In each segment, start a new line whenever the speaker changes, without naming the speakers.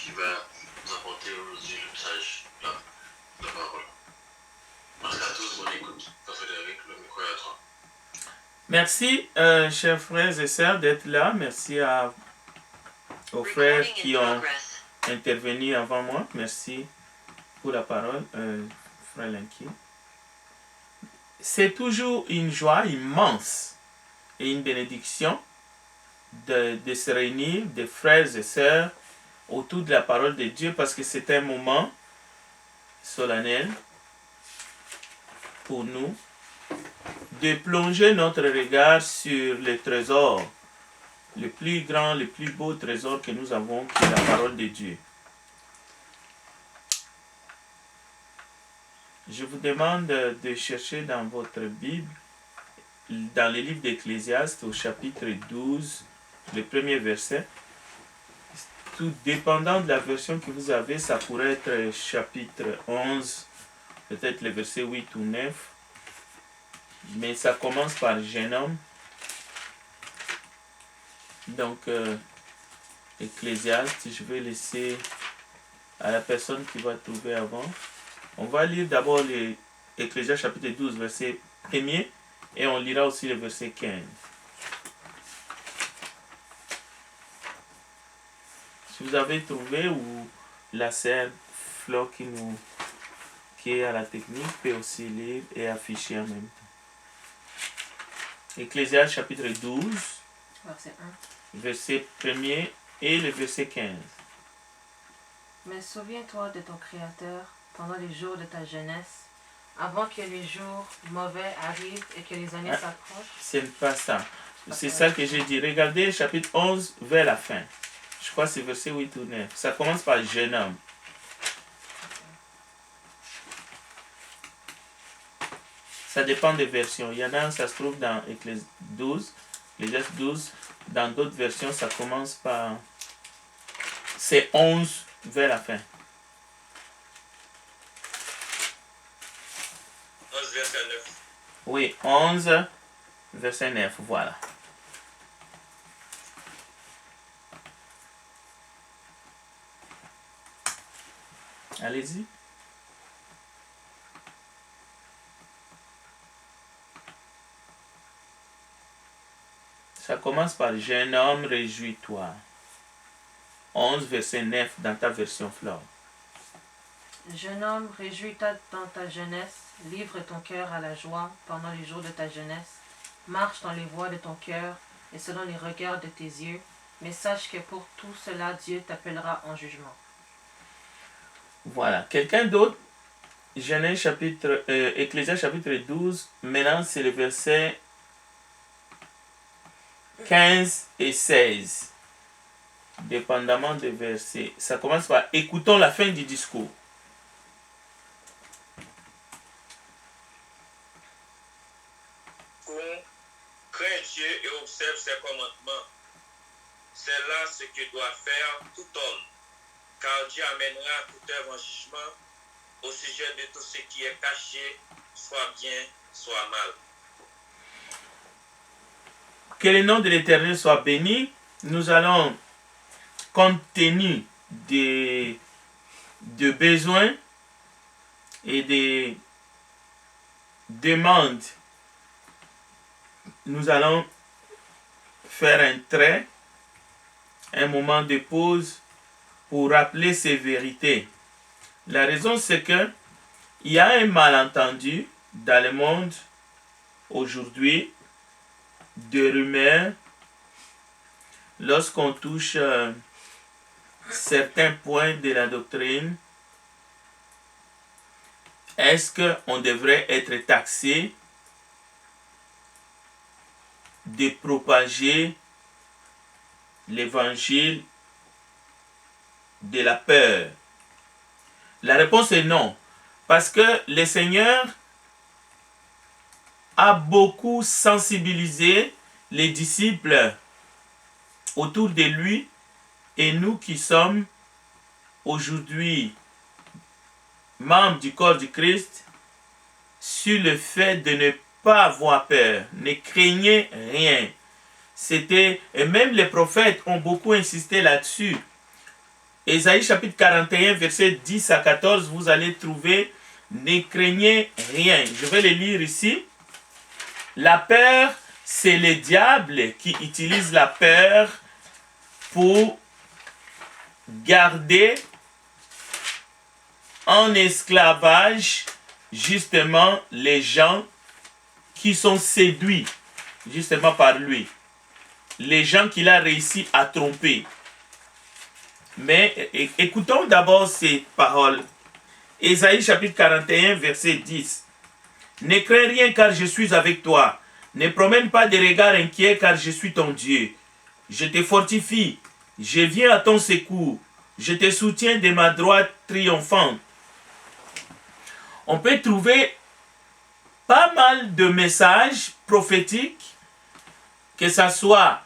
qui va nous apporter aujourd'hui le message de la parole. Merci à tous, bonne écoute. Frédéric, le micro est à toi.
Merci, chers frères et sœurs, d'être là. Merci aux frères qui ont intervenu avant moi. Merci pour la parole, frère Lenki. C'est toujours une joie immense et une bénédiction de se réunir, des frères et sœurs, autour de la parole de Dieu, parce que c'est un moment solennel pour nous de plonger notre regard sur le trésor, le plus grand, le plus beau trésor que nous avons, qui est la parole de Dieu. Je vous demande de chercher dans votre Bible, dans le livre d'Ecclésiaste, au chapitre 12, le premier verset. Tout dépendant de la version que vous avez, ça pourrait être chapitre 11, peut-être le verset 8 ou 9. Mais ça commence par jeune homme. Donc, Ecclésiaste, je vais laisser à la personne qui va trouver avant. On va lire d'abord l'Ecclésiaste chapitre 12, verset 1er, et on lira aussi le verset 15. Si vous avez trouvé, ou la sœur Flo qui est à la technique peut aussi lire et afficher en même temps. Ecclésiaste chapitre 12,
verset 1.
Verset 1er et le verset 15.
Mais souviens-toi de ton Créateur pendant les jours de ta jeunesse, avant que les jours mauvais arrivent et que les années s'approchent.
C'est pas ça. C'est ça que j'ai dit. Regardez chapitre 11 vers la fin. Je crois que c'est verset 8 ou 9. Ça commence par jeune homme. Ça dépend des versions. Il y en a, ça se trouve dans Ecclésiaste 12. Ecclésiaste 12. Dans d'autres versions, ça commence par... C'est 11 vers la fin.
11, verset 9.
Oui, 11, verset 9, voilà. Allez-y. Ça commence par « Jeune homme, réjouis-toi ». 11, verset 9 dans ta version Flore.
Jeune homme, réjouis-toi dans ta jeunesse, livre ton cœur à la joie pendant les jours de ta jeunesse, marche dans les voies de ton cœur et selon les regards de tes yeux, mais sache que pour tout cela, Dieu t'appellera en jugement.
Voilà. Quelqu'un d'autre? Genèse chapitre, Ecclésiaste chapitre 12, maintenant c'est le verset 15 et 16. Dépendamment des versets. Ça commence par « Écoutons la fin du discours ».
Crains Dieu et observe ses commandements. C'est là ce que doit faire tout homme, car Dieu amènera toute œuvre en jugement au sujet de tout ce qui est caché, soit bien, soit mal.
Que le nom de l'Éternel soit béni. Nous allons, compte tenu des besoins et des demandes, nous allons faire un trait, un moment de pause pour rappeler ces vérités. La raison, c'est que il y a un malentendu dans le monde aujourd'hui de rumeurs lorsqu'on touche certains points de la doctrine. Est-ce qu'on devrait être taxé de propager l'évangile de la peur? La réponse est non. Parce que le Seigneur a beaucoup sensibilisé les disciples autour de lui et nous qui sommes aujourd'hui membres du corps du Christ sur le fait de ne pas avoir peur, ne craignez rien. Et même les prophètes ont beaucoup insisté là-dessus. Ésaïe chapitre 41, verset 10 à 14, vous allez trouver « Ne craignez rien ». Je vais les lire ici. La peur, c'est le diable qui utilise la peur pour garder en esclavage justement les gens qui sont séduits justement par lui. Les gens qu'il a réussi à tromper. Mais écoutons d'abord ces paroles. Ésaïe chapitre 41, verset 10. Ne crains rien car je suis avec toi. Ne promène pas des regards inquiets car je suis ton Dieu. Je te fortifie. Je viens à ton secours. Je te soutiens de ma droite triomphante. On peut trouver pas mal de messages prophétiques, que ce soit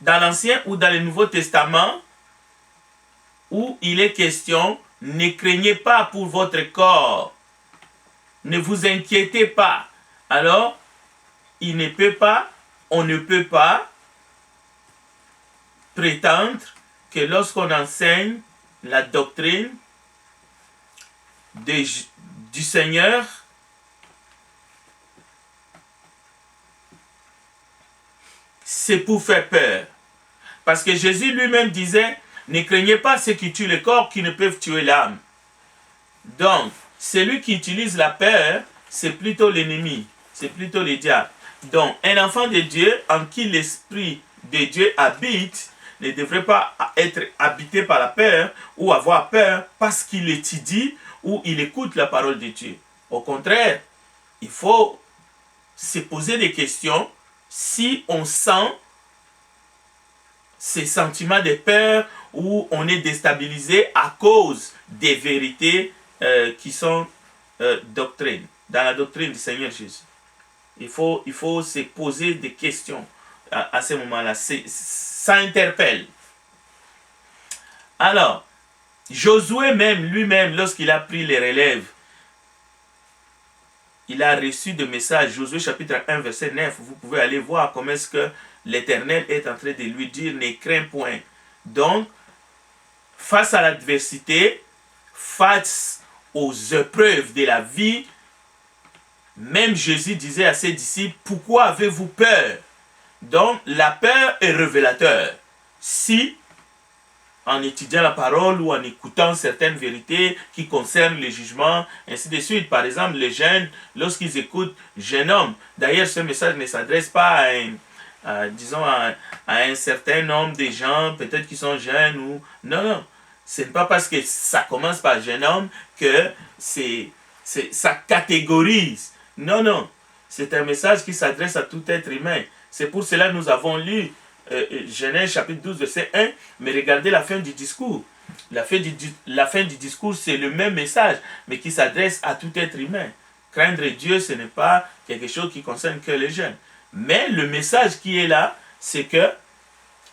dans l'Ancien ou dans le Nouveau Testament, où il est question, ne craignez pas pour votre corps, ne vous inquiétez pas. Alors, on ne peut pas prétendre que lorsqu'on enseigne la doctrine du Seigneur, c'est pour faire peur. Parce que Jésus lui-même disait, ne craignez pas ceux qui tuent le corps, qui ne peuvent tuer l'âme. Donc, celui qui utilise la peur, c'est plutôt l'ennemi, c'est plutôt le diable. Donc, un enfant de Dieu en qui l'Esprit de Dieu habite, ne devrait pas être habité par la peur ou avoir peur parce qu'il étudie ou il écoute la parole de Dieu. Au contraire, il faut se poser des questions si on sent ces sentiments de peur où on est déstabilisé à cause des vérités qui sont doctrines, dans la doctrine du Seigneur Jésus. Il faut se poser des questions à ce moment-là. Ça interpelle. Alors, Josué même, lui-même, lorsqu'il a pris les relèves, il a reçu des messages. Josué chapitre 1, verset 9, vous pouvez aller voir comment est-ce que l'Éternel est en train de lui dire, ne crains point. Donc, face à l'adversité, face aux épreuves de la vie, même Jésus disait à ses disciples, pourquoi avez-vous peur? Donc, la peur est révélateur. Si, en étudiant la parole ou en écoutant certaines vérités qui concernent le jugement, ainsi de suite. Par exemple, les jeunes, lorsqu'ils écoutent jeune homme, d'ailleurs, ce message ne s'adresse pas à un certain nombre de gens, peut-être qui sont jeunes ou... Non. Ce n'est pas parce que ça commence par jeune homme que ça catégorise. Non. C'est un message qui s'adresse à tout être humain. C'est pour cela que nous avons lu Genèse chapitre 12, verset 1, mais regardez la fin du discours. La fin du discours, c'est le même message, mais qui s'adresse à tout être humain. Craindre Dieu, ce n'est pas quelque chose qui concerne que les jeunes. Mais le message qui est là, c'est que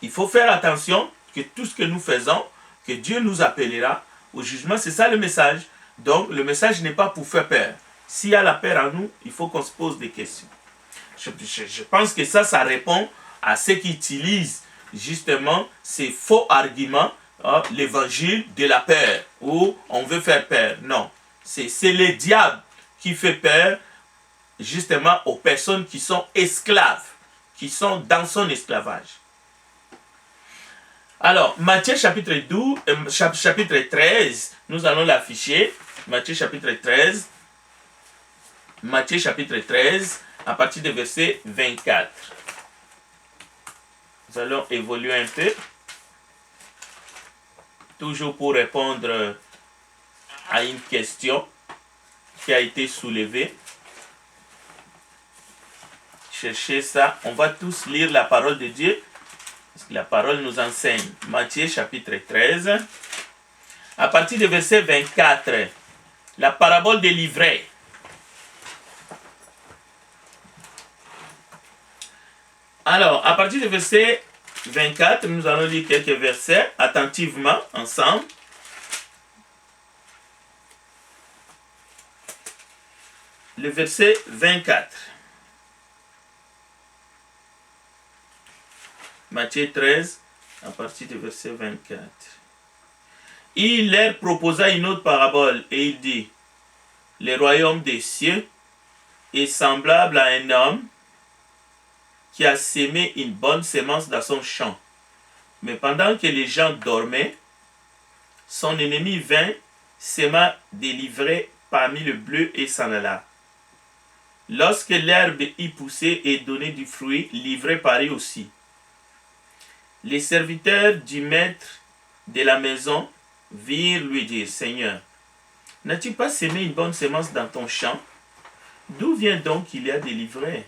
il faut faire attention que tout ce que nous faisons, que Dieu nous appellera au jugement, c'est ça le message. Donc, le message n'est pas pour faire peur. S'il y a la peur en nous, il faut qu'on se pose des questions. Je pense que ça répond à ceux qui utilisent justement ces faux arguments, l'évangile de la peur, où on veut faire peur. Non, c'est le diable qui fait peur justement aux personnes qui sont esclaves, qui sont dans son esclavage. Alors, Matthieu chapitre 13, nous allons l'afficher. Matthieu chapitre 13, à partir du verset 24. Nous allons évoluer un peu, toujours pour répondre à une question qui a été soulevée. Cherchez ça. On va tous lire la parole de Dieu, parce que la parole nous enseigne. Matthieu chapitre 13, à partir du verset 24, la parabole des livrets. Alors, à partir du verset 24, nous allons lire quelques versets attentivement ensemble. Le verset 24. Matthieu 13, à partir du verset 24. Il leur proposa une autre parabole et il dit, le royaume des cieux est semblable à un homme qui a sémé une bonne semence dans son champ. Mais pendant que les gens dormaient, son ennemi vint, sema des livrets parmi le bleu et s'en alla. Lorsque l'herbe y poussait et donnait du fruit, l'ivraie parut aussi. Les serviteurs du maître de la maison virent lui dire, Seigneur, n'as-tu pas sémé une bonne semence dans ton champ? D'où vient donc qu'il y a des livrets?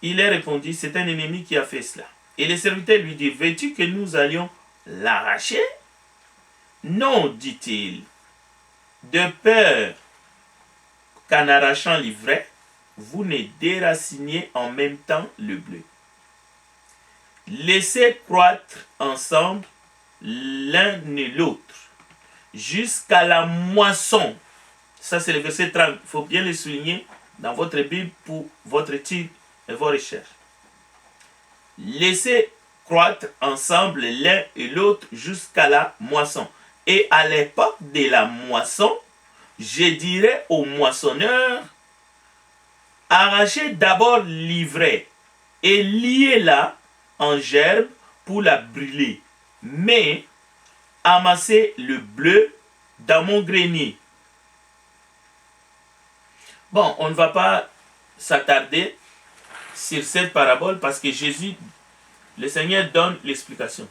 Il leur répondit, c'est un ennemi qui a fait cela. Et les serviteurs lui dirent, veux-tu que nous allions l'arracher? Non, dit-il, de peur qu'en arrachant l'ivraie, vous ne déraciniez en même temps le bleu. Laissez croître ensemble l'un et l'autre jusqu'à la moisson. Ça, c'est le verset 30. Il faut bien le souligner dans votre Bible pour votre étude et vos recherches. Laissez croître ensemble l'un et l'autre jusqu'à la moisson. Et à l'époque de la moisson, je dirais aux moissonneurs, arrachez d'abord l'ivraie et liez-la en gerbe pour la brûler. Mais amassez le bleu dans mon grenier. Bon, on ne va pas s'attarder sur cette parabole parce que Jésus, le Seigneur donne l'explication.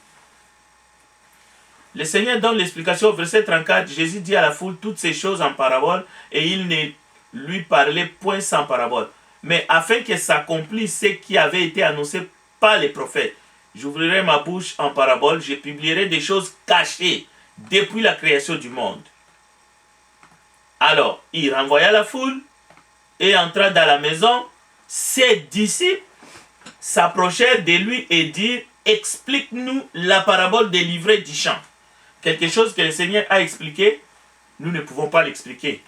Le Seigneur donne l'explication au verset 34. Jésus dit à la foule toutes ces choses en parabole et il ne lui parlait point sans parabole. Mais afin que s'accomplisse ce qui avait été annoncé par les prophètes. J'ouvrirai ma bouche en parabole, je publierai des choses cachées depuis la création du monde. Alors, il renvoya la foule et entra dans la maison. Ses disciples s'approchèrent de lui et dirent, explique-nous la parabole des livrets du champ. Quelque chose que le Seigneur a expliqué, nous ne pouvons pas l'expliquer.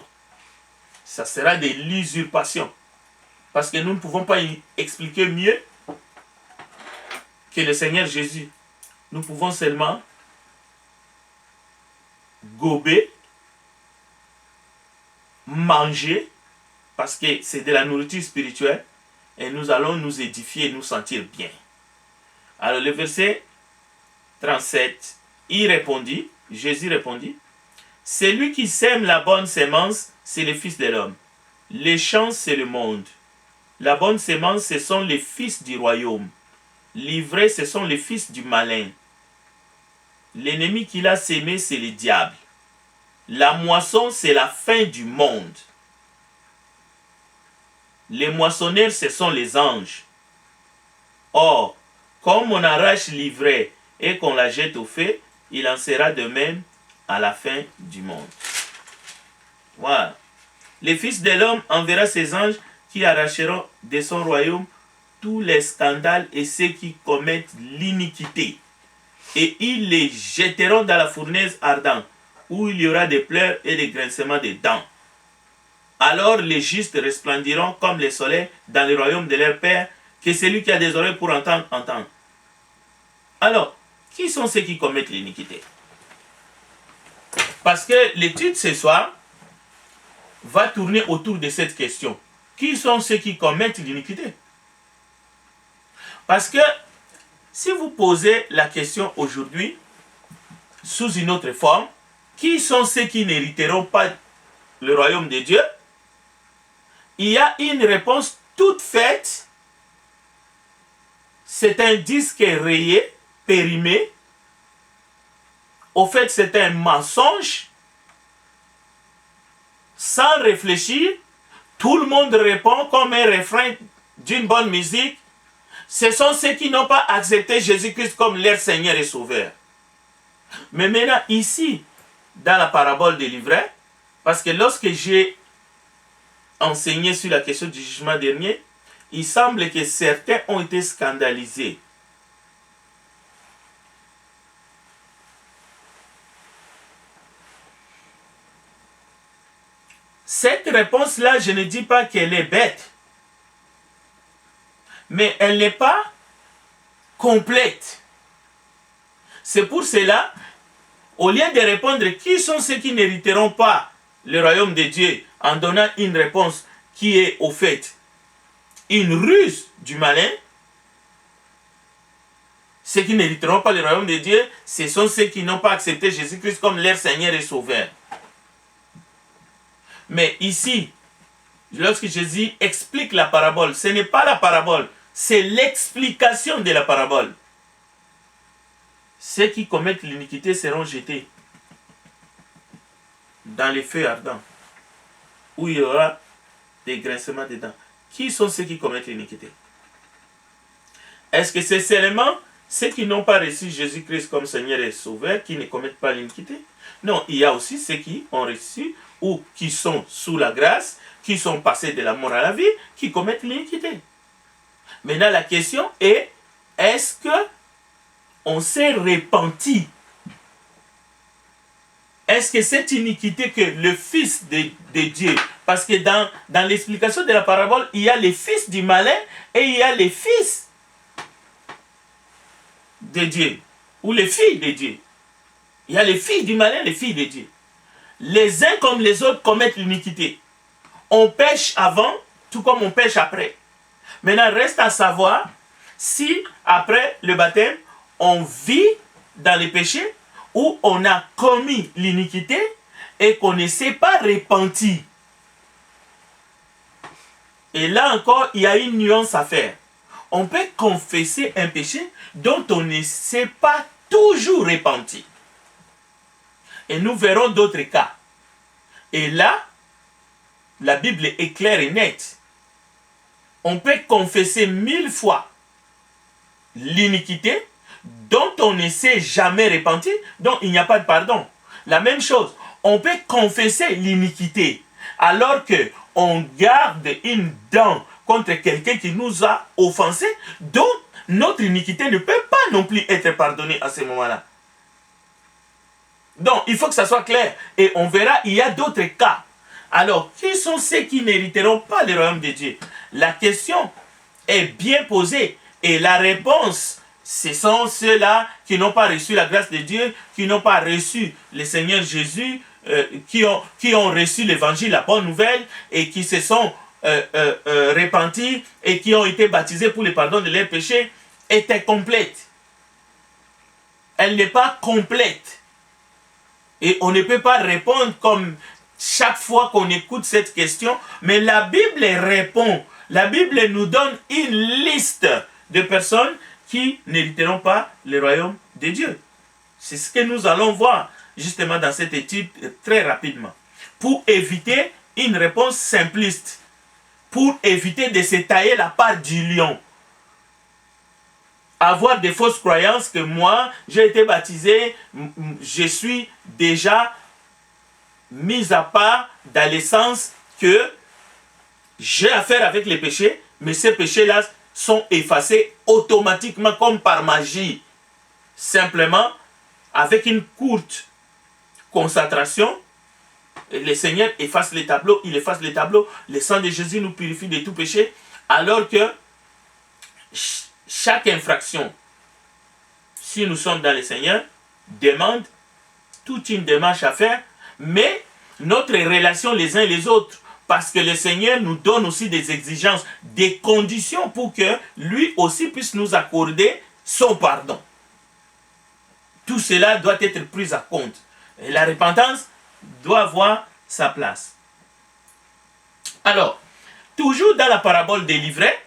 Ça sera de l'usurpation. Parce que nous ne pouvons pas expliquer mieux que le Seigneur Jésus. Nous pouvons seulement gober, manger, parce que c'est de la nourriture spirituelle, et nous allons nous édifier et nous sentir bien. Alors le verset 37, Jésus répondit, celui qui sème la bonne sémence, c'est le Fils de l'homme. Les champs, c'est le monde. La bonne sémence, ce sont les fils du royaume. L'ivraie, ce sont les fils du malin. L'ennemi qu'il a sémé, c'est le diable. La moisson, c'est la fin du monde. Les moissonneurs, ce sont les anges. Or, comme on arrache l'ivraie et qu'on la jette au feu, il en sera de même à la fin du monde. Voilà. Le Fils de l'homme enverra ses anges qui arracheront de son royaume tous les scandales et ceux qui commettent l'iniquité. Et ils les jetteront dans la fournaise ardente, où il y aura des pleurs et des grincements de dents. Alors les justes resplendiront comme le soleil dans le royaume de leur Père, que celui qui a des oreilles pour entendre, entende. Alors, qui sont ceux qui commettent l'iniquité? Parce que l'étude ce soir va tourner autour de cette question. Qui sont ceux qui commettent l'iniquité? Parce que si vous posez la question aujourd'hui sous une autre forme, qui sont ceux qui n'hériteront pas le royaume de Dieu? Il y a une réponse toute faite. C'est un disque rayé, périmé. Au fait, c'est un mensonge. Sans réfléchir, tout le monde répond comme un refrain d'une bonne musique. Ce sont ceux qui n'ont pas accepté Jésus-Christ comme leur Seigneur et Sauveur. Mais maintenant, ici, dans la parabole des livrets, parce que lorsque j'ai enseigné sur la question du jugement dernier, il semble que certains ont été scandalisés. Cette réponse-là, je ne dis pas qu'elle est bête, mais elle n'est pas complète. C'est pour cela, au lieu de répondre qui sont ceux qui n'hériteront pas le royaume de Dieu, en donnant une réponse qui est au fait une ruse du malin, ceux qui n'hériteront pas le royaume de Dieu, ce sont ceux qui n'ont pas accepté Jésus-Christ comme leur Seigneur et Sauveur. Mais ici, lorsque Jésus explique la parabole, ce n'est pas la parabole, c'est l'explication de la parabole. Ceux qui commettent l'iniquité seront jetés dans les feux ardents, où il y aura des grincements dedans. Qui sont ceux qui commettent l'iniquité? Est-ce que c'est seulement ceux qui n'ont pas reçu Jésus-Christ comme Seigneur et Sauveur qui ne commettent pas l'iniquité? Non, il y a aussi ceux qui ont reçu ou qui sont sous la grâce, qui sont passés de la mort à la vie, qui commettent l'iniquité. Maintenant, la question est, est-ce que on s'est repenti? Est-ce que cette iniquité que le Fils de Dieu, parce que dans l'explication de la parabole, il y a les fils du malin et il y a les fils de Dieu, ou les filles de Dieu. Il y a les filles du malin, les filles de Dieu. Les uns comme les autres commettent l'iniquité. On pêche avant, tout comme on pêche après. Maintenant, reste à savoir si, après le baptême, on vit dans les péchés ou on a commis l'iniquité et qu'on ne s'est pas repenti. Et là encore, il y a une nuance à faire. On peut confesser un péché dont on ne s'est pas toujours repenti. Et nous verrons d'autres cas. Et là, la Bible est claire et nette. On peut confesser 1000 fois l'iniquité dont on ne s'est jamais repenti, dont il n'y a pas de pardon. La même chose, on peut confesser l'iniquité alors qu'on garde une dent contre quelqu'un qui nous a offensé, dont notre iniquité ne peut pas non plus être pardonnée à ce moment-là. Donc, il faut que ça soit clair. Et on verra, il y a d'autres cas. Alors, qui sont ceux qui n'hériteront pas le royaume de Dieu? La question est bien posée. Et la réponse, ce sont ceux-là qui n'ont pas reçu la grâce de Dieu, qui n'ont pas reçu le Seigneur Jésus, qui ont reçu l'évangile, la bonne nouvelle, et qui se sont repentis et qui ont été baptisés pour le pardon de leurs péchés, était complète. Elle n'est pas complète. Et on ne peut pas répondre comme chaque fois qu'on écoute cette question, mais la Bible répond. La Bible nous donne une liste de personnes qui n'hériteront pas le royaume de Dieu. C'est ce que nous allons voir justement dans cette étude très rapidement. Pour éviter une réponse simpliste, pour éviter de se tailler la part du lion. Avoir des fausses croyances que moi, j'ai été baptisé, je suis déjà mis à part dans le sens que j'ai affaire avec les péchés, mais ces péchés-là sont effacés automatiquement comme par magie. Simplement, avec une courte concentration, le Seigneur efface les tableaux, il efface les tableaux, le sang de Jésus nous purifie de tout péché, alors que chaque infraction, si nous sommes dans le Seigneur, demande toute une démarche à faire, mais notre relation les uns et les autres, parce que le Seigneur nous donne aussi des exigences, des conditions pour que lui aussi puisse nous accorder son pardon. Tout cela doit être pris en compte. Et la repentance doit avoir sa place. Alors, toujours dans la parabole des livrets,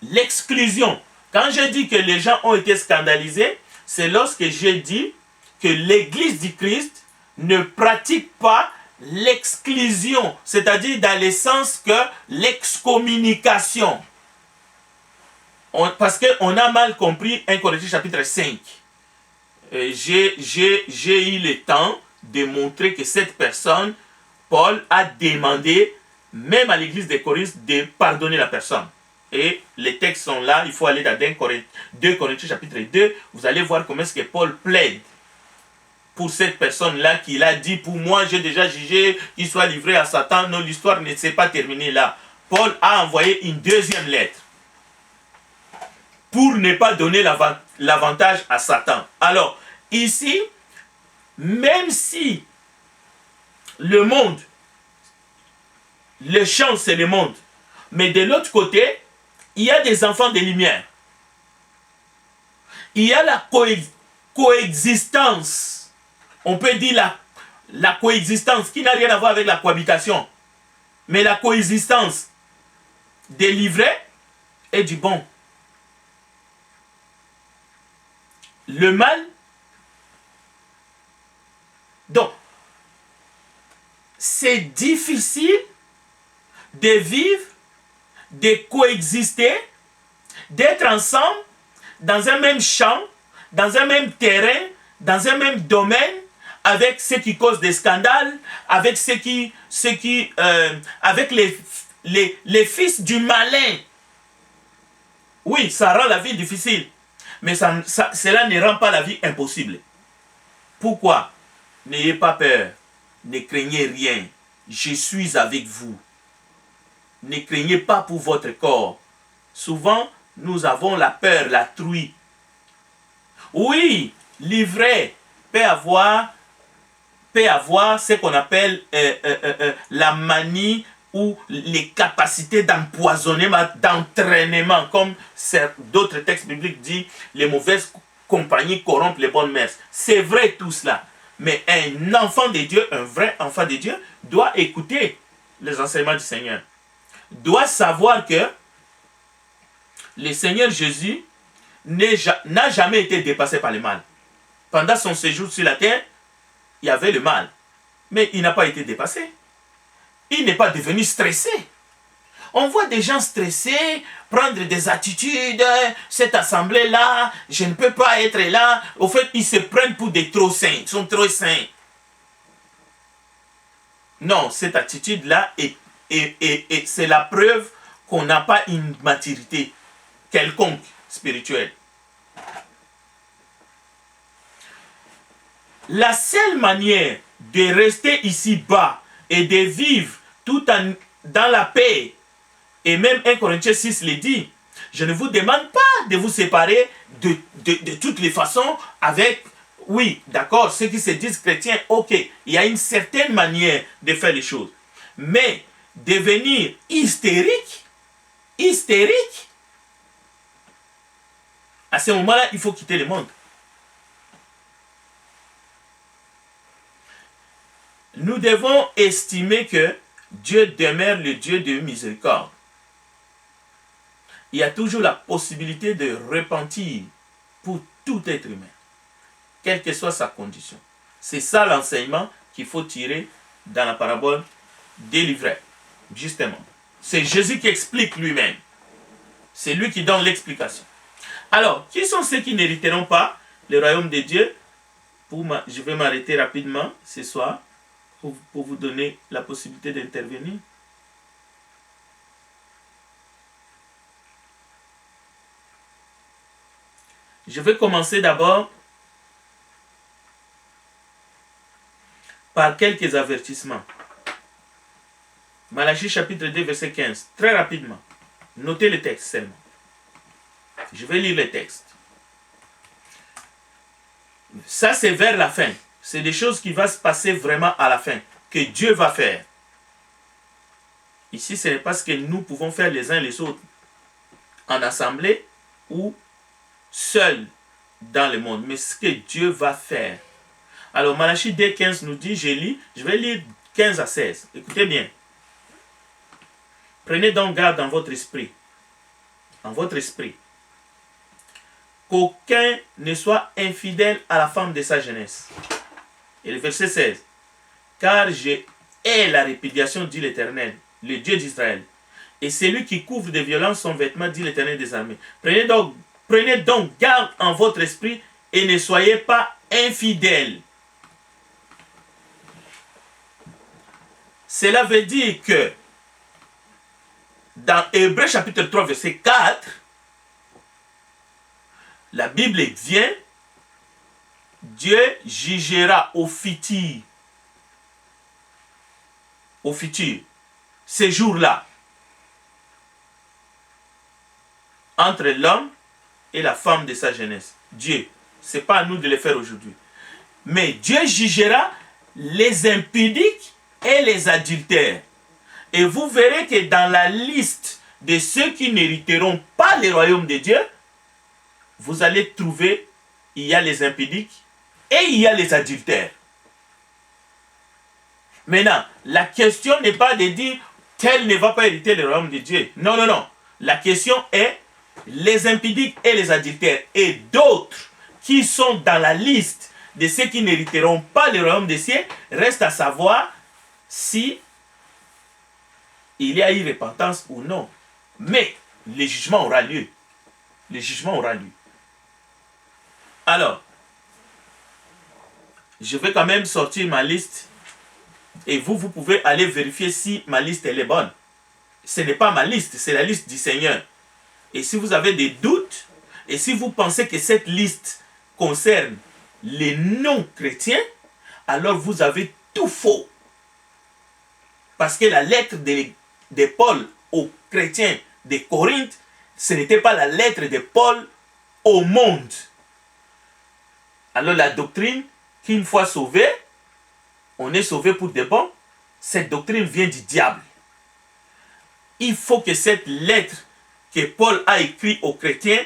l'exclusion. Quand je dis que les gens ont été scandalisés, c'est lorsque j'ai dit que l'Église du Christ ne pratique pas l'exclusion, c'est-à-dire dans le sens que l'excommunication. Parce qu'on a mal compris 1 Corinthiens chapitre 5. J'ai eu le temps de montrer que cette personne, Paul, a demandé, même à l'église de Corinthe, de pardonner la personne. Et les textes sont là, il faut aller dans 2 Corinthiens chapitre 2, vous allez voir comment est-ce que Paul plaide pour cette personne-là qu'il a dit, pour moi j'ai déjà jugé qu'il soit livré à Satan. Non, l'histoire ne s'est pas terminée là. Paul a envoyé une deuxième lettre pour ne pas donner l'avantage à Satan. Alors, ici, même si le monde, le champ c'est le monde, mais de l'autre côté, il y a des enfants de lumière. Il y a la coexistence. On peut dire la coexistence qui n'a rien à voir avec la cohabitation. Mais la coexistence des livrets et du bon. Le mal. Donc, c'est difficile de vivre, de coexister, d'être ensemble dans un même champ, dans un même terrain, dans un même domaine, avec ceux qui causent des scandales, avec avec les fils du malin. Oui, ça rend la vie difficile, mais cela ne rend pas la vie impossible. Pourquoi? N'ayez pas peur, ne craignez rien, je suis avec vous. Ne craignez pas pour votre corps. Souvent, nous avons la peur, la truie. Oui, l'ivraie peut avoir ce qu'on appelle la manie ou les capacités d'empoisonnement, d'entraînement, comme d'autres textes bibliques disent, les mauvaises compagnies corrompent les bonnes mœurs. C'est vrai tout cela. Mais un enfant de Dieu, un vrai enfant de Dieu, doit écouter les enseignements du Seigneur. Doit savoir que le Seigneur Jésus n'a jamais été dépassé par le mal. Pendant son séjour sur la terre, il y avait le mal. Mais il n'a pas été dépassé. Il n'est pas devenu stressé. On voit des gens stressés, prendre des attitudes, cette assemblée-là, je ne peux pas être là. Au fait, ils se prennent pour des trop saints. Ils sont trop saints. Non, cette attitude-là, c'est la preuve qu'on n'a pas une maturité quelconque spirituelle. La seule manière de rester ici-bas et de vivre dans la paix, et même 1 Corinthiens 6 le dit, je ne vous demande pas de vous séparer de toutes les façons avec, oui, d'accord, ceux qui se disent chrétiens, ok, il y a une certaine manière de faire les choses. Mais devenir hystérique, à ce moment-là, il faut quitter le monde. Nous devons estimer que Dieu demeure le Dieu de miséricorde. Il y a toujours la possibilité de repentir pour tout être humain, quelle que soit sa condition. C'est ça l'enseignement qu'il faut tirer dans la parabole des livrets. Justement, c'est Jésus qui explique lui-même. C'est lui qui donne l'explication. Alors, qui sont ceux qui n'hériteront pas le royaume de Dieu? Je vais m'arrêter rapidement ce soir pour vous donner la possibilité d'intervenir. Je vais commencer d'abord par quelques avertissements. Malachie chapitre 2 verset 15, très rapidement. Notez le texte seulement. Je vais lire le texte. Ça c'est vers la fin. C'est des choses qui vont se passer vraiment à la fin, que Dieu va faire. Ici, ce n'est pas ce que nous pouvons faire les uns les autres, en assemblée ou seuls dans le monde, mais ce que Dieu va faire. Alors, Malachie 2:15 nous dit, je vais lire 15 à 16. Écoutez bien. Prenez donc garde dans votre esprit, qu'aucun ne soit infidèle à la femme de sa jeunesse. Et le verset 16. Car je hais la répudiation, dit l'Éternel, le Dieu d'Israël. Et celui qui couvre de violence son vêtement, dit l'Éternel des armées. Prenez donc garde en votre esprit et ne soyez pas infidèles. Cela veut dire que dans Hébreux chapitre 3 verset 4, la Bible vient, Dieu jugera au futur, ces jours-là, entre l'homme et la femme de sa jeunesse. Dieu, ce n'est pas à nous de le faire aujourd'hui. Mais Dieu jugera les impudiques et les adultères. Et vous verrez que dans la liste de ceux qui n'hériteront pas le royaume de Dieu, vous allez trouver, il y a les impudiques et il y a les adultères. Maintenant, la question n'est pas de dire tel ne va pas hériter le royaume de Dieu. Non, non, non. La question est les impudiques et les adultères et d'autres qui sont dans la liste de ceux qui n'hériteront pas le royaume des cieux. Reste à savoir si il y a eu repentance ou non. Mais le jugement aura lieu. Le jugement aura lieu. Alors, je vais quand même sortir ma liste. Et vous pouvez aller vérifier si ma liste elle est bonne. Ce n'est pas ma liste, c'est la liste du Seigneur. Et si vous avez des doutes, et si vous pensez que cette liste concerne les non-chrétiens, alors vous avez tout faux. Parce que la lettre de Paul aux chrétiens de Corinthe, ce n'était pas la lettre de Paul au monde. Alors la doctrine qu'une fois sauvé, on est sauvé pour de bon, cette doctrine vient du diable. Il faut que cette lettre que Paul a écrite aux chrétiens,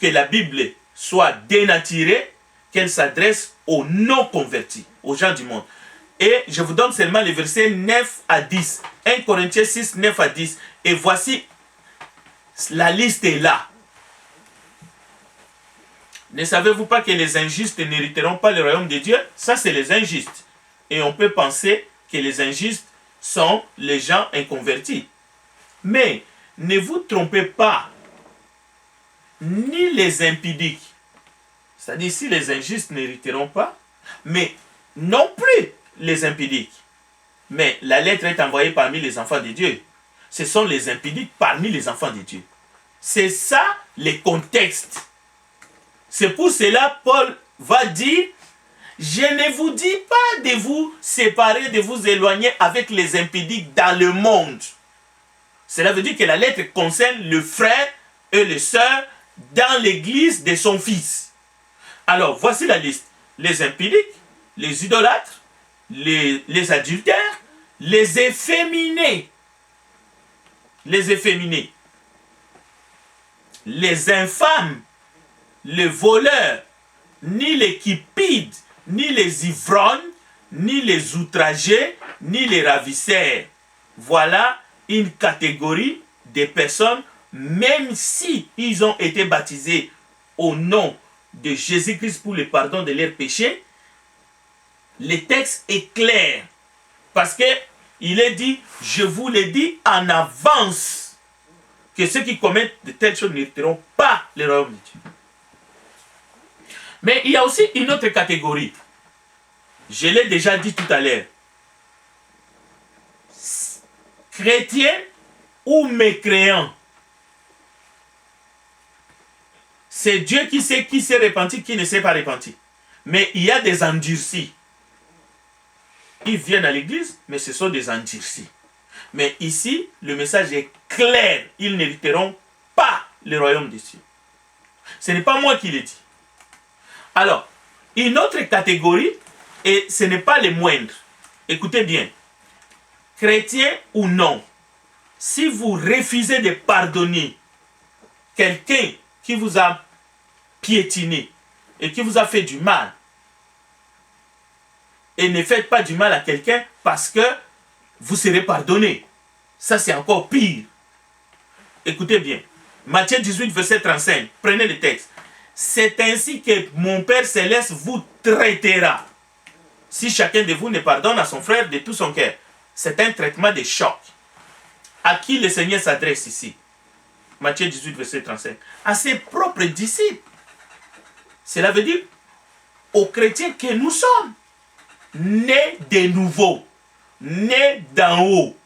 que la Bible soit dénaturée, qu'elle s'adresse aux non-convertis, aux gens du monde. Et je vous donne seulement les versets 9 à 10. 1 Corinthiens 6, 9 à 10. Et voici, la liste est là. Ne savez-vous pas que les injustes n'hériteront pas le royaume de Dieu? Ça, c'est les injustes. Et on peut penser que les injustes sont les gens inconvertis. Mais ne vous trompez pas, ni les impudiques, c'est-à-dire si les injustes n'hériteront pas, mais non plus les impudiques. Mais la lettre est envoyée parmi les enfants de Dieu. Ce sont les impudiques parmi les enfants de Dieu. C'est ça le contexte. C'est pour cela Paul va dire: je ne vous dis pas de vous séparer, de vous éloigner avec les impudiques dans le monde. Cela veut dire que la lettre concerne le frère et les sœurs dans l'église de son fils. Alors, voici la liste. Les impudiques, les idolâtres, les adultères, les efféminés, les infâmes, les voleurs, ni les cupides, ni les ivrognes, ni les outragés, ni les ravisseurs. Voilà une catégorie de personnes, même si ils ont été baptisés au nom de Jésus-Christ pour le pardon de leurs péchés, le texte est clair. Parce qu'il est dit, je vous l'ai dit en avance, que ceux qui commettent de telles choses n'hériteront pas le royaume de Dieu. Mais il y a aussi une autre catégorie. Je l'ai déjà dit tout à l'heure. Chrétiens ou mécréants. C'est Dieu qui sait qui s'est repenti, qui ne s'est pas repenti. Mais il y a des endurcis. Ils viennent à l'église, mais ce sont des endurcis. Mais ici, le message est clair. Ils n'hériteront pas le royaume des cieux. Ce n'est pas moi qui l'ai dit. Alors, une autre catégorie, et ce n'est pas les moindres. Écoutez bien. Chrétien ou non, si vous refusez de pardonner quelqu'un qui vous a piétiné et qui vous a fait du mal, et ne faites pas du mal à quelqu'un parce que vous serez pardonné. Ça, c'est encore pire. Écoutez bien. Matthieu 18, verset 35. Prenez le texte. C'est ainsi que mon Père Céleste vous traitera si chacun de vous ne pardonne à son frère de tout son cœur. C'est un traitement de choc. À qui le Seigneur s'adresse ici? Matthieu 18, verset 35. À ses propres disciples. Cela veut dire aux chrétiens que nous sommes. Nés de nouveau. Nés d'en haut.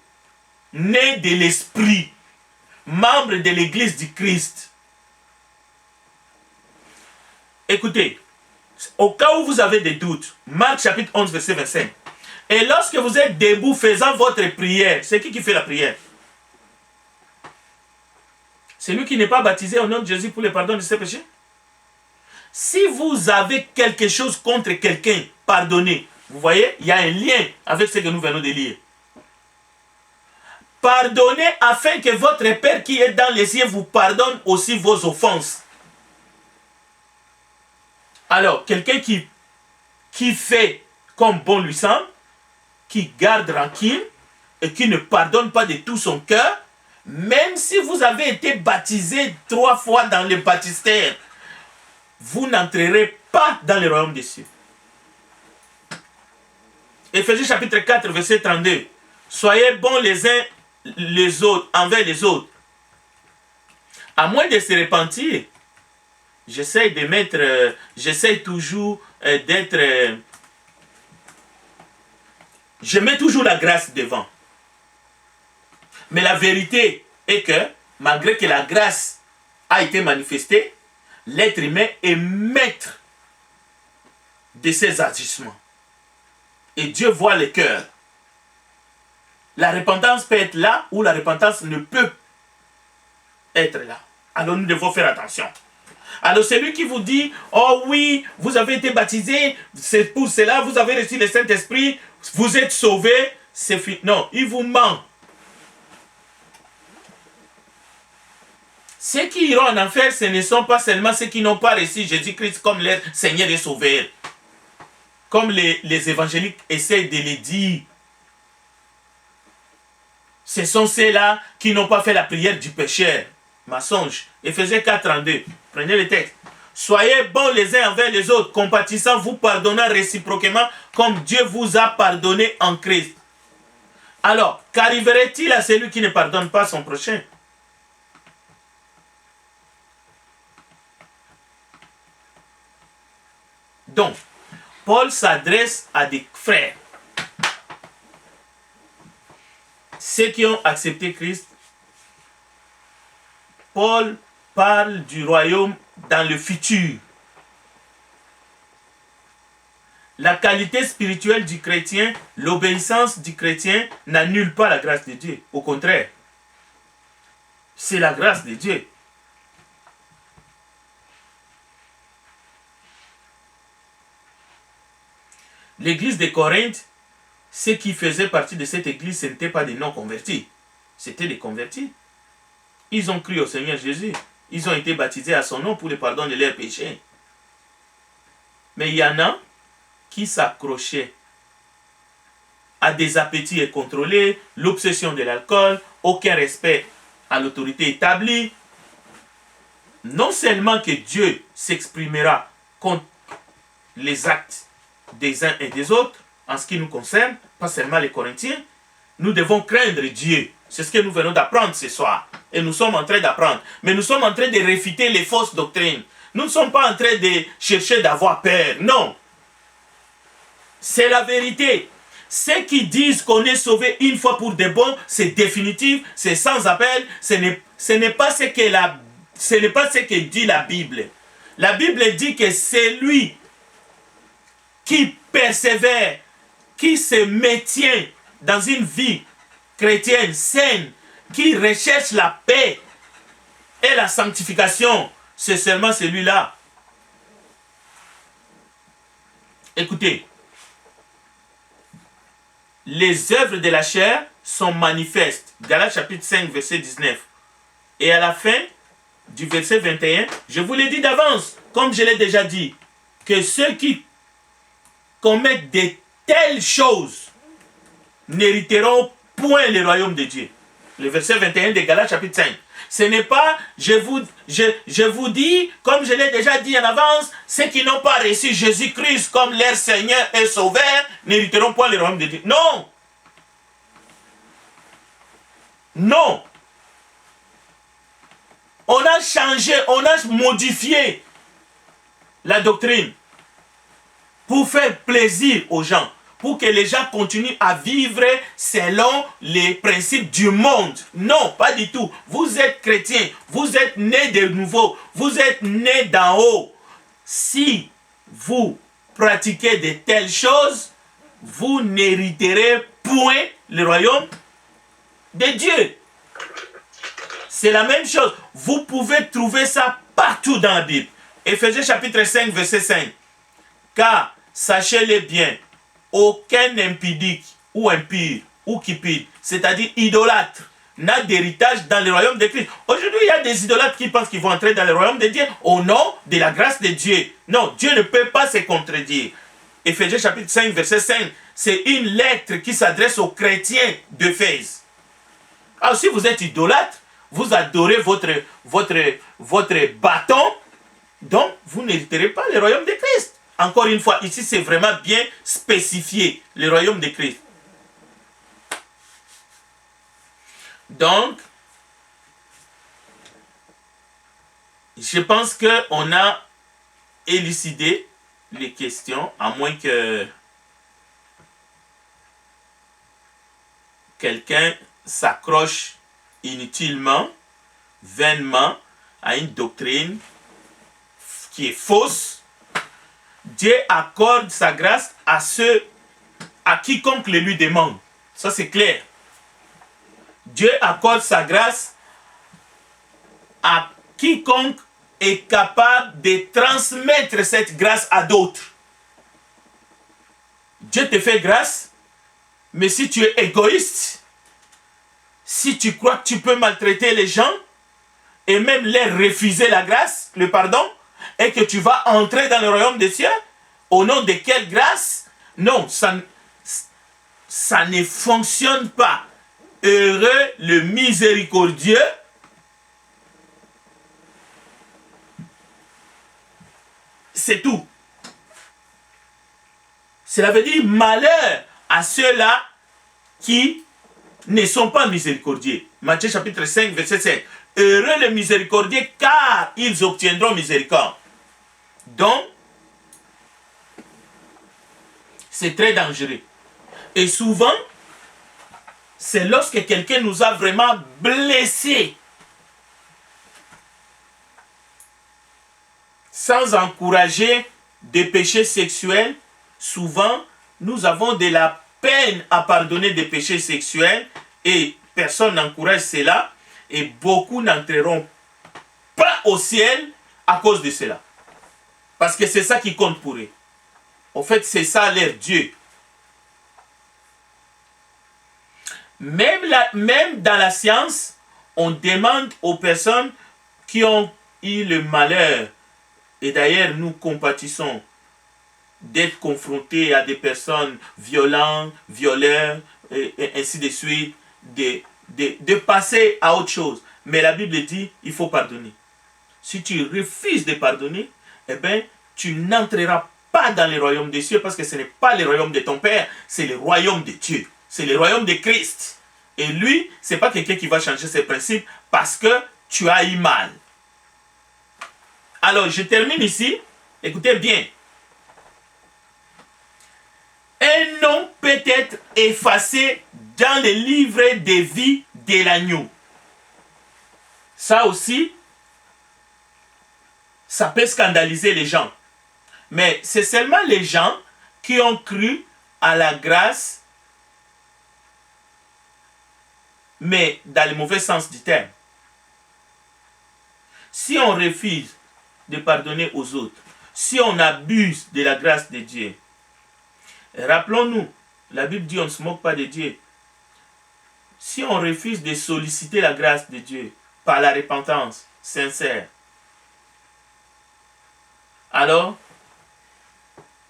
Nés de l'Esprit. Membres de l'Église du Christ. Écoutez, au cas où vous avez des doutes, Marc chapitre 11, verset 25. Et lorsque vous êtes debout faisant votre prière, c'est qui fait la prière? C'est lui qui n'est pas baptisé au nom de Jésus pour le pardon de ses péchés? Si vous avez quelque chose contre quelqu'un, pardonnez. Vous voyez, il y a un lien avec ce que nous venons de lire. Pardonnez afin que votre Père qui est dans les cieux vous pardonne aussi vos offenses. Alors, quelqu'un qui fait comme bon lui semble, qui garde tranquille et qui ne pardonne pas de tout son cœur, même si vous avez été baptisé 3 fois dans le baptistère, vous n'entrerez pas dans le royaume des cieux. Éphésiens chapitre 4, verset 32. Soyez bons les uns les autres, envers les autres. À moins de se repentir, j'essaie toujours d'être... je mets toujours la grâce devant. Mais la vérité est que, malgré que la grâce a été manifestée, l'être humain est maître de ses agissements. Et Dieu voit le cœur. La repentance peut être là ou la repentance ne peut être là. Alors nous devons faire attention. Alors celui qui vous dit, oh oui, vous avez été baptisé, c'est pour cela, vous avez reçu le Saint-Esprit, vous êtes sauvés, c'est fini. Non, il vous ment. Ceux qui iront en enfer, ce ne sont pas seulement ceux qui n'ont pas reçu Jésus-Christ comme leur Seigneur et Sauveur. Comme les évangéliques essaient de le dire. Ce sont ceux-là qui n'ont pas fait la prière du pécheur. Mensonge. Éphésiens 4, 32. Prenez le texte. Soyez bons les uns envers les autres, compatissant, vous pardonnant réciproquement, comme Dieu vous a pardonné en Christ. Alors, qu'arriverait-il à celui qui ne pardonne pas son prochain? Donc, Paul s'adresse à des frères. Ceux qui ont accepté Christ, Paul parle du royaume dans le futur. La qualité spirituelle du chrétien, l'obéissance du chrétien n'annule pas la grâce de Dieu. Au contraire, c'est la grâce de Dieu. L'église de Corinthe, ceux qui faisaient partie de cette église, ce n'étaient pas des non-convertis. C'était des convertis. Ils ont cru au Seigneur Jésus. Ils ont été baptisés à son nom pour le pardon de leurs péchés. Mais il y en a qui s'accrochaient à des appétits incontrôlés, l'obsession de l'alcool, aucun respect à l'autorité établie. Non seulement que Dieu s'exprimera contre les actes des uns et des autres, en ce qui nous concerne, pas seulement les Corinthiens, nous devons craindre Dieu. C'est ce que nous venons d'apprendre ce soir. Et nous sommes en train d'apprendre. Mais nous sommes en train de réfuter les fausses doctrines. Nous ne sommes pas en train de chercher d'avoir peur. Non. C'est la vérité. Ceux qui disent qu'on est sauvé une fois pour de bon, c'est définitif, c'est sans appel. Ce n'est pas ce que dit la Bible. La Bible dit que c'est lui qui persévère, qui se maintient dans une vie chrétienne saine, qui recherche la paix et la sanctification, c'est seulement celui-là. Écoutez, les œuvres de la chair sont manifestes. Galates chapitre 5, verset 19. Et à la fin du verset 21, je vous l'ai dit d'avance, comme je l'ai déjà dit, que ceux qui commettent de telles choses n'hériteront point le royaume de Dieu. Le verset 21 de Galates chapitre 5. Ce n'est pas, je vous dis, comme je l'ai déjà dit en avance, ceux qui n'ont pas reçu Jésus-Christ comme leur Seigneur et Sauveur n'hériteront point le royaume de Dieu. Non. Non. On a changé, on a modifié la doctrine pour faire plaisir aux gens, pour que les gens continuent à vivre selon les principes du monde. Non, pas du tout. Vous êtes chrétien, vous êtes nés de nouveau, vous êtes nés d'en haut. Si vous pratiquez de telles choses, vous n'hériterez point le royaume de Dieu. C'est la même chose. Vous pouvez trouver ça partout dans la Bible. Éphésiens chapitre 5, verset 5. Car, sachez-le bien, aucun impudique ou impur ou cupide, c'est-à-dire idolâtre, n'a d'héritage dans le royaume de Christ. Aujourd'hui, il y a des idolâtres qui pensent qu'ils vont entrer dans le royaume de Dieu au nom de la grâce de Dieu. Non, Dieu ne peut pas se contredire. Éphésiens chapitre 5, verset 5, c'est une lettre qui s'adresse aux chrétiens d'Éphèse. Alors, si vous êtes idolâtre, vous adorez votre bâton, donc vous n'hériterez pas le royaume de Christ. Encore une fois, ici, c'est vraiment bien spécifié, le royaume de Christ. Donc, je pense qu'on a élucidé les questions, à moins que quelqu'un s'accroche inutilement, vainement, à une doctrine qui est fausse. Dieu accorde sa grâce à ceux, à quiconque le lui demande. Ça, c'est clair. Dieu accorde sa grâce à quiconque est capable de transmettre cette grâce à d'autres. Dieu te fait grâce, mais si tu es égoïste, si tu crois que tu peux maltraiter les gens et même leur refuser la grâce, le pardon, et que tu vas entrer dans le royaume des cieux, au nom de quelle grâce? Non, ça ne fonctionne pas. Heureux le miséricordieux c'est tout. Cela veut dire malheur à ceux-là qui ne sont pas miséricordieux. Matthieu chapitre 5, verset 7. Heureux les miséricordieux car ils obtiendront miséricorde. Donc, c'est très dangereux. Et souvent, c'est lorsque quelqu'un nous a vraiment blessés, sans encourager des péchés sexuels, souvent, nous avons de la peine à pardonner des péchés sexuels et personne n'encourage cela et beaucoup n'entreront pas au ciel à cause de cela. Parce que c'est ça qui compte pour eux. En fait, c'est ça leur Dieu. Même dans la science, on demande aux personnes qui ont eu le malheur, et d'ailleurs nous compatissons, d'être confrontés à des personnes violentes, violeurs, et ainsi de suite, de passer à autre chose. Mais la Bible dit, il faut pardonner. Si tu refuses de pardonner, eh bien, tu n'entreras pas dans le royaume des cieux parce que ce n'est pas le royaume de ton Père, c'est le royaume de Dieu. C'est le royaume de Christ. Et lui, ce n'est pas quelqu'un qui va changer ses principes parce que tu as eu mal. Alors, je termine ici. Écoutez bien. Un nom peut être effacé dans le livre de vie de l'agneau. Ça aussi, ça peut scandaliser les gens. Mais c'est seulement les gens qui ont cru à la grâce, mais dans le mauvais sens du terme. Si on refuse de pardonner aux autres, si on abuse de la grâce de Dieu, rappelons-nous, la Bible dit on ne se moque pas de Dieu. Si on refuse de solliciter la grâce de Dieu par la repentance sincère, alors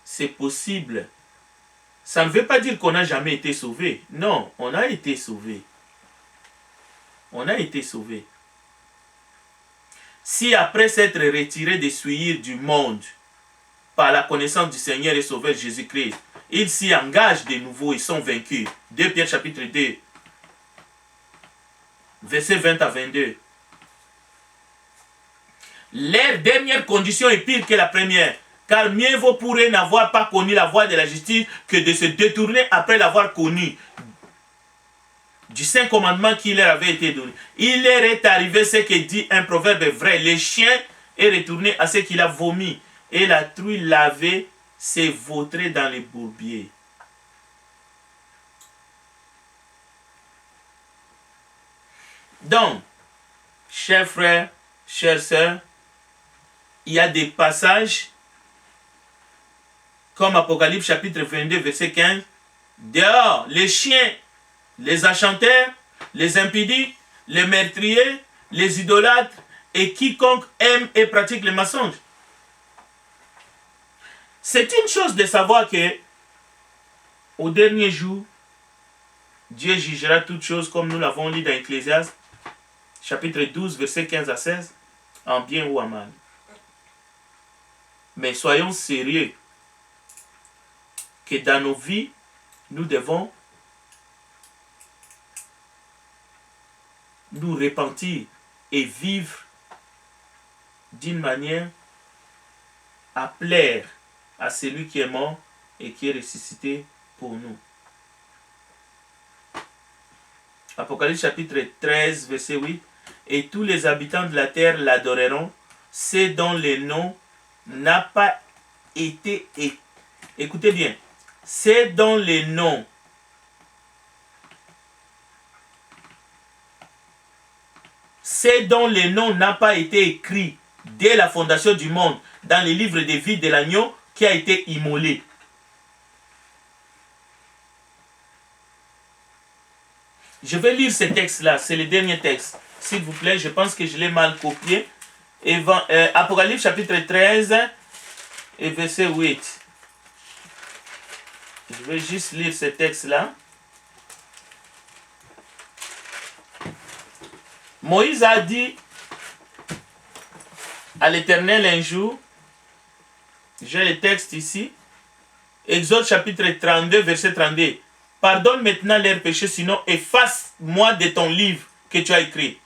c'est possible. Ça ne veut pas dire qu'on n'a jamais été sauvé. Non, on a été sauvé. On a été sauvé. Si après s'être retiré des souillures du monde par la connaissance du Seigneur et Sauveur Jésus-Christ, ils s'y engagent de nouveau et sont vaincus. 2 Pierre chapitre 2, versets 20 à 22. Leur dernière condition est pire que la première, car mieux vaut pour eux n'avoir pas connu la voie de la justice que de se détourner après l'avoir connu du saint commandement qui leur avait été donné. Il leur est arrivé ce que dit un proverbe vrai. Le chien est retourné à ce qu'il a vomi et la truie lavée s'est vautrée dans les bourbiers. Donc, chers frères, chères sœurs, il y a des passages comme Apocalypse chapitre 22, verset 15. Dehors, les chiens, les enchanteurs, les impudiques, les meurtriers, les idolâtres et quiconque aime et pratique le mensonge. C'est une chose de savoir que au dernier jour, Dieu jugera toutes choses comme nous l'avons lu dans Ecclésiaste, chapitre 12, verset 15 à 16, en bien ou en mal. Mais soyons sérieux que dans nos vies, nous devons nous repentir et vivre d'une manière à plaire à celui qui est mort et qui est ressuscité pour nous. Apocalypse chapitre 13, verset 8. Et tous les habitants de la terre l'adoreront, c'est dont le nom n'a pas été... Écoutez bien. C'est dont le nom n'a pas été écrit dès la fondation du monde dans le livre de vie de l'agneau qui a été immolé. Je vais lire ce texte-là, c'est le dernier texte. S'il vous plaît, je pense que je l'ai mal copié. Apocalypse chapitre 13 et verset 8. Je vais juste lire ce texte-là. Moïse a dit à l'Éternel un jour, j'ai le texte ici, Exode chapitre 32, verset 32. Pardonne maintenant leurs péchés, sinon efface-moi de ton livre que tu as écrit.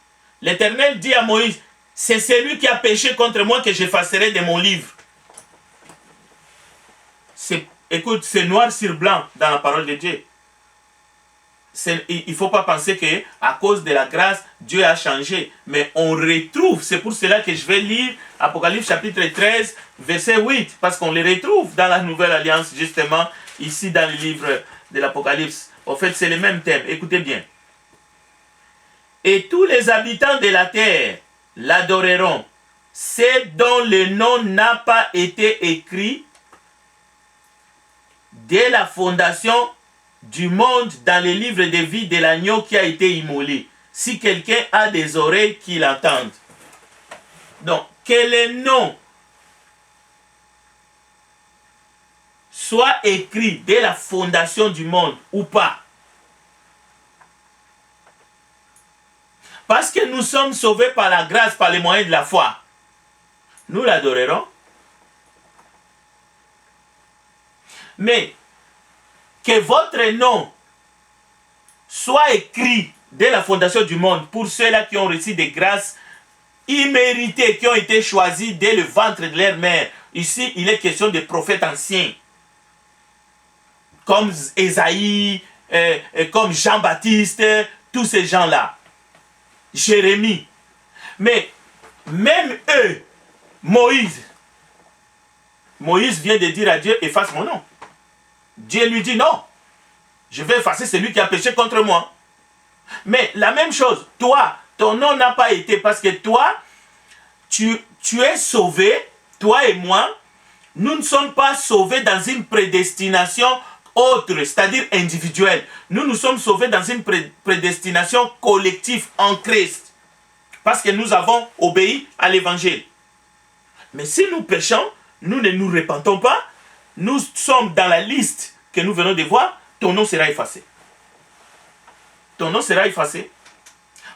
L'Éternel dit à Moïse, c'est celui qui a péché contre moi que j'effacerai de mon livre. Écoute, c'est noir sur blanc dans la parole de Dieu. Il ne faut pas penser qu'à cause de la grâce, Dieu a changé. Mais on retrouve, c'est pour cela que je vais lire Apocalypse chapitre 13, verset 8. Parce qu'on les retrouve dans la Nouvelle Alliance, justement, ici dans le livre de l'Apocalypse. En fait, c'est le même thème. Écoutez bien. Et tous les habitants de la terre l'adoreront. C'est dont le nom n'a pas été écrit dès la fondation du monde dans les livres de vie de l'agneau qui a été immolé. Si quelqu'un a des oreilles, qu'il entende. Donc, que le nom soit écrit dès la fondation du monde ou pas. Parce que nous sommes sauvés par la grâce, par les moyens de la foi. Nous l'adorerons. Mais que votre nom soit écrit dès la fondation du monde pour ceux-là qui ont reçu des grâces imméritées, qui ont été choisis dès le ventre de leur mère. Ici, il est question de prophètes anciens, comme Ésaïe, comme Jean-Baptiste, tous ces gens-là. Jérémie. Mais même eux, Moïse vient de dire à Dieu, efface mon nom. Dieu lui dit non, je vais effacer celui qui a péché contre moi. Mais la même chose, toi, ton nom n'a pas été, parce que toi, tu es sauvé, toi et moi, nous ne sommes pas sauvés dans une prédestination autre, c'est-à-dire individuelle. Nous sommes sauvés dans une prédestination collective en Christ, parce que nous avons obéi à l'évangile. Mais si nous péchons, nous ne nous repentons pas, nous sommes dans la liste que nous venons de voir, ton nom sera effacé. Ton nom sera effacé.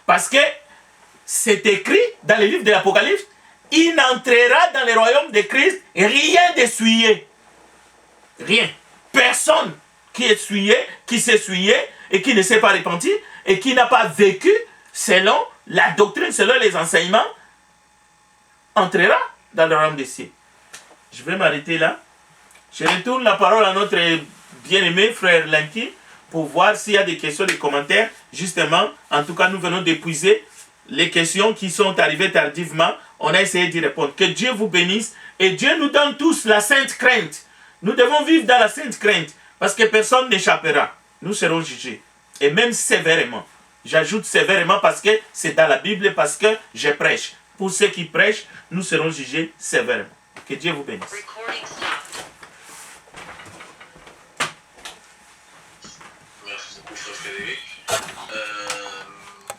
Parce que c'est écrit dans le livre de l'Apocalypse, il n'entrera dans le royaume de Christ rien d'essuyé. Rien. Personne qui est souillé, qui s'est souillé et qui ne s'est pas repenti et qui n'a pas vécu selon la doctrine, selon les enseignements, entrera dans le royaume des cieux. Je vais m'arrêter là. Je retourne la parole à notre bien-aimé frère Lenki pour voir s'il y a des questions, des commentaires. Justement, en tout cas, nous venons d'épuiser les questions qui sont arrivées tardivement. On a essayé d'y répondre. Que Dieu vous bénisse et Dieu nous donne tous la sainte crainte. Nous devons vivre dans la sainte crainte parce que personne n'échappera. Nous serons jugés. Et même sévèrement. J'ajoute sévèrement parce que c'est dans la Bible, parce que je prêche. pour ceux qui prêchent, nous serons jugés sévèrement. Que Dieu vous bénisse.
Recording stopped.
Merci beaucoup, frère Frédéric.